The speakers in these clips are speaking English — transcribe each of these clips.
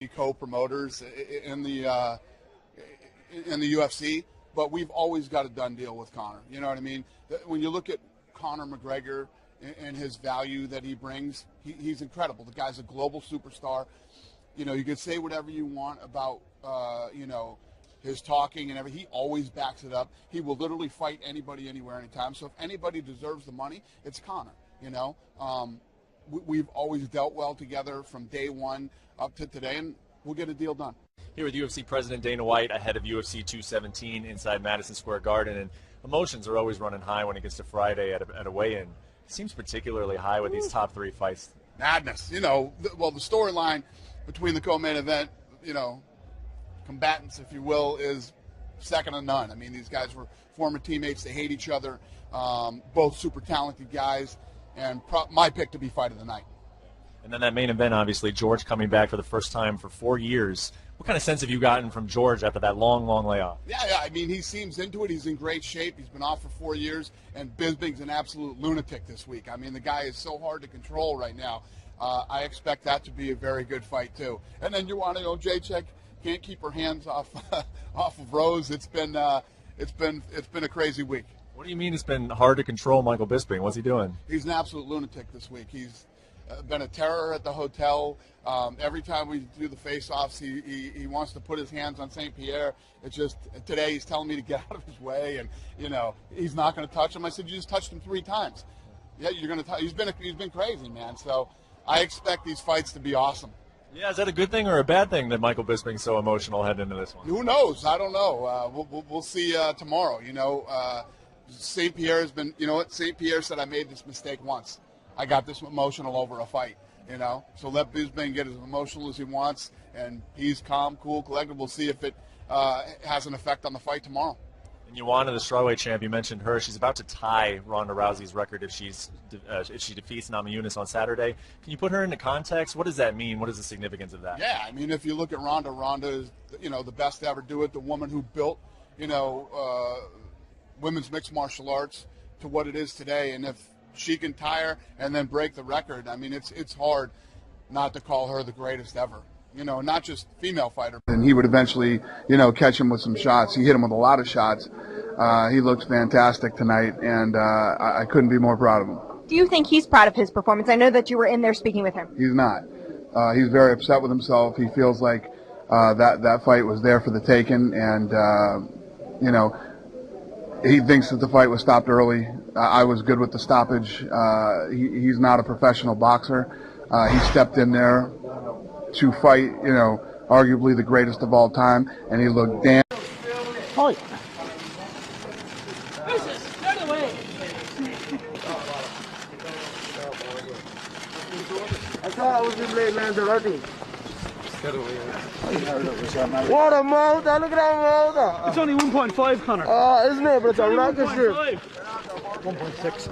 co-promoters in the UFC, but we've always got a done deal with Conor. You know what I mean? When you look at Conor McGregor and his value that he brings, he's incredible. The guy's a global superstar. You know, you can say whatever you want about you know, his talking and everything. He always backs it up. He will literally fight anybody, anywhere, anytime. So if anybody deserves the money, it's Conor. You know, we've always dealt well together from day one up to today, and we'll get a deal done. Here with UFC President Dana White ahead of UFC 217 inside Madison Square Garden, and emotions are always running high when it gets to Friday at a weigh-in. It seems particularly high with these top three fights. Madness. You know, the storyline between the co-main event, you know, combatants, if you will, is second to none. I mean, these guys were former teammates. They hate each other. Both super talented guys, and my pick to be fight of the night. And then that main event, obviously, George coming back for the first time for 4 years. What kind of sense have you gotten from George after that long layoff? Yeah, I mean, he seems into it. He's in great shape. He's been off for 4 years, and Bisping's an absolute lunatic this week. I mean, the guy is so hard to control right now. I expect that to be a very good fight, too. And then you want to know, Jacek can't keep her hands off of Rose. It's been a crazy week. What do you mean it's been hard to control Michael Bisping? What's he doing? He's an absolute lunatic this week. He's been a terror at the hotel. Every time we do the face-offs, he wants to put his hands on St. Pierre. It's just today he's telling me to get out of his way, and you know he's not going to touch him. I said, you just touched him 3 times. Yeah, you're going to. He's been crazy, man. So I expect these fights to be awesome. Yeah, is that a good thing or a bad thing that Michael Bisping's so emotional heading into this one? Who knows? I don't know. We'll see tomorrow. You know, St. Pierre has been. You know what? St. Pierre said I made this mistake once. I got this emotional over a fight, you know. So let Bisping get as emotional as he wants, and he's calm, cool, collected. We'll see if it has an effect on the fight tomorrow. And Joanna, the strawweight champ, you mentioned her. She's about to tie Ronda Rousey's record if she defeats Namajunas on Saturday. Can you put her into context? What does that mean? What is the significance of that? Yeah, I mean, if you look at Ronda is, you know, the best to ever do it. The woman who built, you know, women's mixed martial arts to what it is today, and if she can tie her and then break the record, I mean, it's hard not to call her the greatest ever. You know, not just female fighter. And he would eventually, you know, catch him with some shots. He hit him with a lot of shots. He looks fantastic tonight, and I couldn't be more proud of him. Do you think he's proud of his performance? I know that you were in there speaking with him. He's not. He's very upset with himself. He feels like that fight was there for the taking, and, you know, he thinks that the fight was stopped early. I was good with the stoppage. He's not a professional boxer. He stepped in there to fight, you know, arguably the greatest of all time, and he looked damn. Hi. Get away. I thought I was in late land already. What a mouth! Look at that mouth! It's only 1.5, Conor. Isn't it? But it's a rocket ship. 1.6.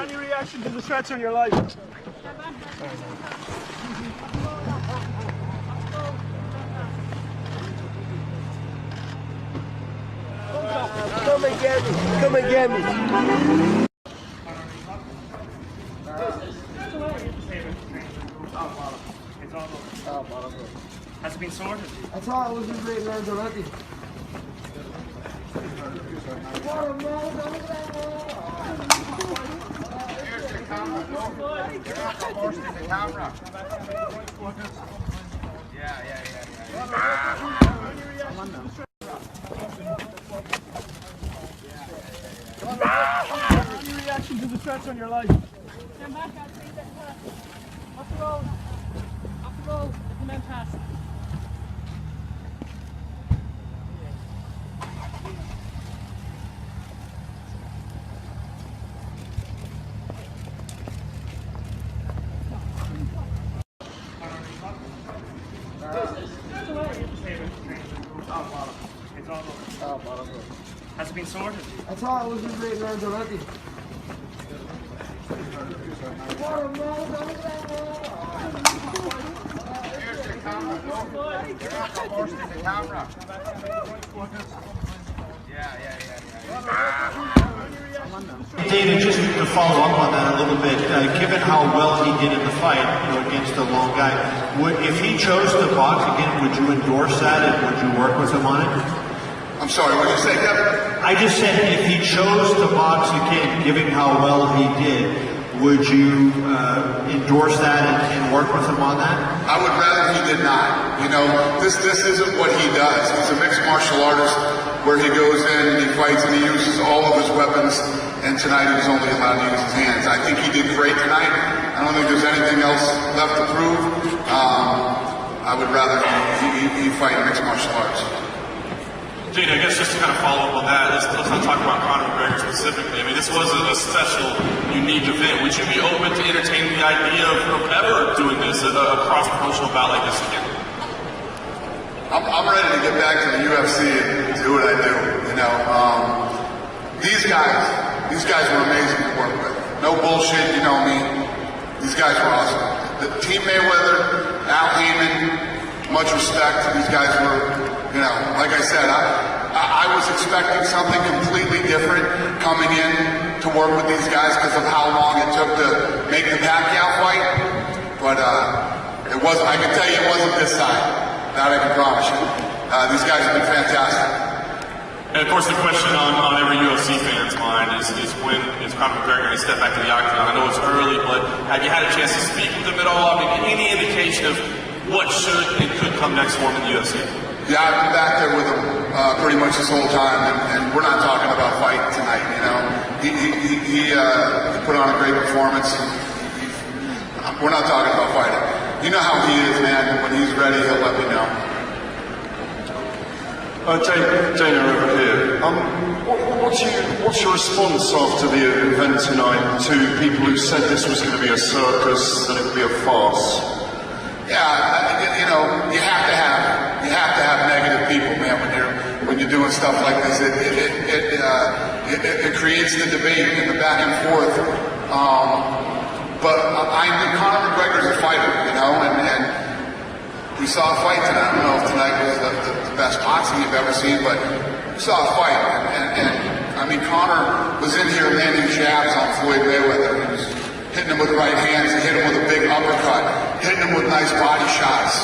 Any reaction to the threats on your life? Come and get me! Come and get me! Has it been sorted? I thought I was in late land already. What a mouth! Look at that mouth! Here's the camera. You're not so forced in the camera. Yeah. Any reaction to the threats on your life? Stand back, I'll see that. Off the road. Off the road. The men pass. Has it been sorted? I thought I was in late land already. What a mouth! Look at that mouth! Here's the camera. You're not so forced in the camera. Yeah. David, just to follow up on that a little bit, given how well he did in the fight, against a long guy, if he chose to box again, would you endorse that and would you work with him on it? I'm sorry, what did you say, Kevin? I just said if he chose to box again, given how well he did, would you endorse that and work with him on that? I would rather he did not. This isn't what he does. He's a mixed martial artist where he goes in and he fights and he uses all of his weapons, and tonight he was only allowed to use his hands. I think he did great tonight. I don't think there's anything else left to prove. I would rather he fight mixed martial arts. Jade, I guess just to kind of follow up on that, let's not talk about Conor McGregor specifically. I mean, this was a special, unique event. Would you be open to entertaining the idea of ever doing this, a cross-promotional bout like this again? I'm ready to get back to the UFC and do what I do. These guys were amazing to work with. No bullshit, you know me. These guys were awesome. The Team Mayweather, Al Heyman, much respect. These guys were. Like I said, I was expecting something completely different coming in to work with these guys because of how long it took to make the Pacquiao fight. But it wasn't. I can tell you, it wasn't this side. That I can promise you. These guys have been fantastic. And of course, the question on every UFC fan's mind is when is Conor McGregor going to step back to the octagon? I know it's early, but have you had a chance to speak with him at all? I mean, any indication of what should and could come next for him in the UFC? Yeah, I've been back there with him pretty much this whole time, and we're not talking about fighting tonight. He put on a great performance. We're not talking about fighting. You know how he is, man. When he's ready, he'll let me know. Dana over here. What's your response after the event tonight to people who said this was going to be a circus, that it would be a farce? Yeah, you have to have negative people, man. When you're doing stuff like this, it creates the debate and the back and forth. But I knew Conor McGregor's a fighter, and we saw a fight tonight. I don't know if tonight was the best boxing you've ever seen, but we saw a fight. And I mean, Conor was in here landing jabs on Floyd Mayweather. He was hitting him with the right hands, he hit him with a big uppercut, hitting him with nice body shots.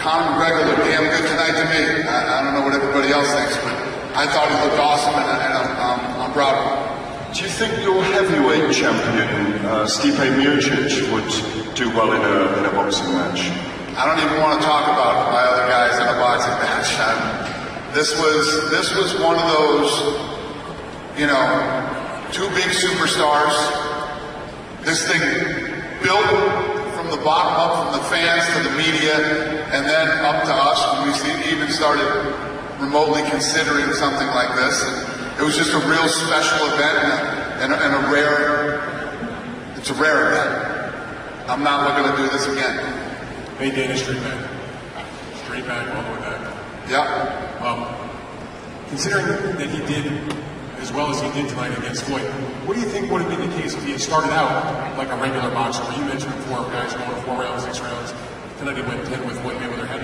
Conor McGregor looked damn good tonight to me. I don't know what everybody else thinks, but I thought he looked awesome, and I'm proud of him. Do you think your heavyweight champion, Stipe Miocic, would do well in a boxing match? I don't even want to talk about my other guys in a boxing match. This was one of those, two big superstars. This thing built from the bottom up, from the fans to the media, and then up to us when we even started remotely considering something like this. And it was just a real special event and a rare event. I'm not looking to do this again. Hey, Dana, straight back all the way back. Yeah. Considering that he did as well as he did tonight against Floyd, what do you think would have been the case if he had started out like a regular boxer? Where you mentioned before, guys going 4 rounds, 6 rounds. Tonight he went 10 with Floyd Mayweather. How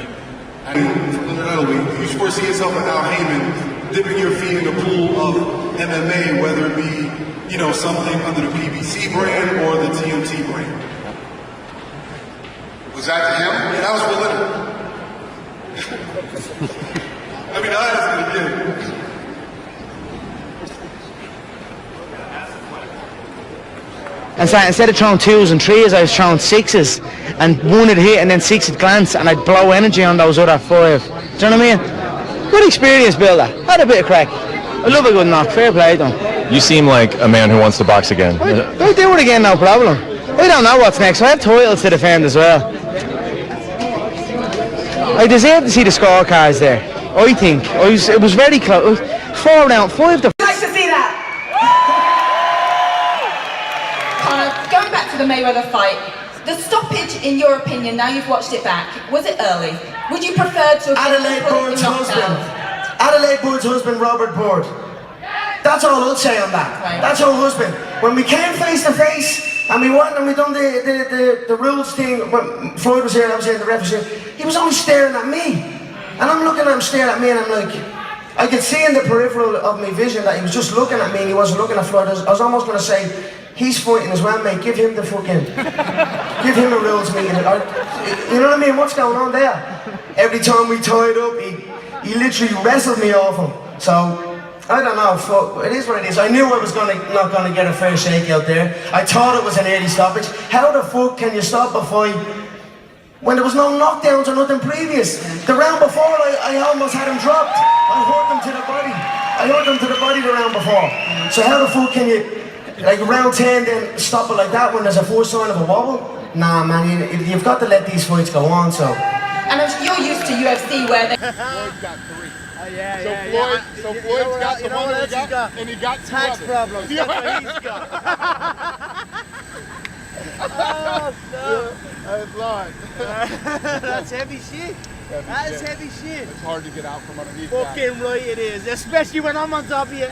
do you foresee yourself with Al Heyman dipping your feet in the pool of MMA, whether it be, something under the PBC brand or the TMT brand? Was that to him? Yeah, that was for Leonard. I mean, I asked it again. And so instead of throwing 2s and 3s, I was throwing 6s, and 1 would hit and then 6 would glance, and I'd blow energy on those other 5. Do you know what I mean? Good experience, builder. Had a bit of crack. I love a good knock. Fair play to him. You seem like a man who wants to box again. I'll do it again, no problem. I don't know what's next. I have titles to defend as well. I deserve to see the scorecards there. I think. It was very close. 4 down, 5 to... Nice to see that! Going back to the Mayweather fight, the stoppage, in your opinion, now you've watched it back, was it early? Would you prefer to have Adelaide Bourd's husband. Adelaide Bourd's husband, Robert Bourd. That's all I'll say on that. Right. That's her husband. When we came face to face and we went and we done the rules thing, when Floyd was here and I was here, the ref was here, he was only staring at me. And I'm looking at him staring at me and I'm like, I could see in the peripheral of my vision that he was just looking at me and he wasn't looking at Floyd. I was almost going to say, he's fighting as well, mate. Give him the fucking, give him a rules meeting. You know what I mean? What's going on there? Every time we tied up, he literally wrestled me off him. So, I don't know, it is what it is. I knew I was not going to get a fair shake out there. I thought it was an early stoppage. How the fuck can you stop a fight when there was no knockdowns or nothing previous? The round before, I almost had him dropped. I hurt him to the body. I hurt him to the body the round before. So how the fuck can you, like round 10, then stop it like that when there's a first sign of a wobble? Nah, man, you've got to let these fights go on, so. And you're used to UFC where they... Floyd's got 3. Yeah, So Floyd's got the one that he got, and he got 2 tax others. problems. That's what he's got. Oh, no. That's lying. That's heavy shit. That is heavy shit. It's hard to get out from underneath Fucking that. right it is, especially when I'm on top of you.